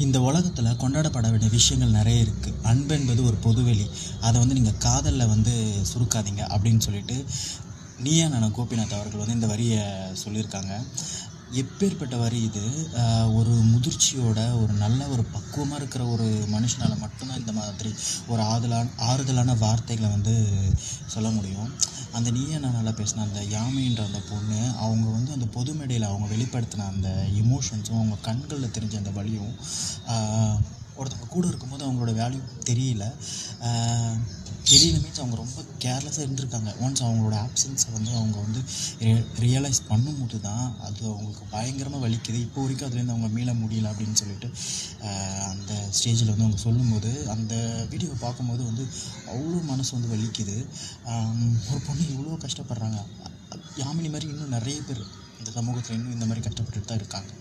இந்த உலகத்தில் கொண்டாடப்பட வேண்டிய விஷயங்கள் நிறைய இருக்குது. அன்பு என்பது ஒரு பொதுவெளி. அதை வந்து நீங்கள் காதலில் வந்து சுருக்காதீங்க அப்படின்னு சொல்லிட்டு நீயா நானா கோபிநாத் அவர்கள் வந்து இந்த வரியை சொல்லியிருக்காங்க. எப்பேற்பட்ட வரி இது! ஒரு முதிர்ச்சியோட ஒரு நல்ல ஒரு பக்குவமாக இருக்கிற ஒரு மனுஷனால் மட்டும்தான் இந்த மாதிரி ஒரு ஆறுதலான வார்த்தைகளை வந்து சொல்ல முடியும். அந்த நீயா நானால பேசின அந்த யாமின்ற அந்த பொண்ணு, அவங்க வந்து அந்த பொது மேடையில் அவங்க வெளிப்படுத்தின அந்த எமோஷன்ஸும் அவங்க கண்களில் தெரிஞ்ச அந்த வலியும் ஒருத்தவங்க கூட இருக்கும்போது அவங்களோட வேல்யூ தெரியல. மீன்ஸ் அவங்க ரொம்ப கேர்லெஸ்ஸாக இருந்திருக்காங்க. ஒன்ஸ் அவங்களோட ஆப்சன்ஸை வந்து அவங்க வந்து ரியலைஸ் பண்ணும்போது தான் அது அவங்களுக்கு பயங்கரமாக வலிக்குது. இப்போ வரைக்கும் அதுலேருந்து அவங்க மீள முடியல அப்படின்னு சொல்லிட்டு அந்த ஸ்டேஜில் வந்து அவங்க சொல்லும்போது, அந்த வீடியோவை பார்க்கும்போது வந்து அவ்வளோ மனசு வந்து வலிக்குது. ஒரு பொண்ணு இவ்வளோ கஷ்டப்படுறாங்க. யாமினி மாதிரி இன்னும் நிறைய பேர் இந்த சமூகத்தில் இன்னும் இந்த மாதிரி கஷ்டப்பட்டுட்டு தான் இருக்காங்க.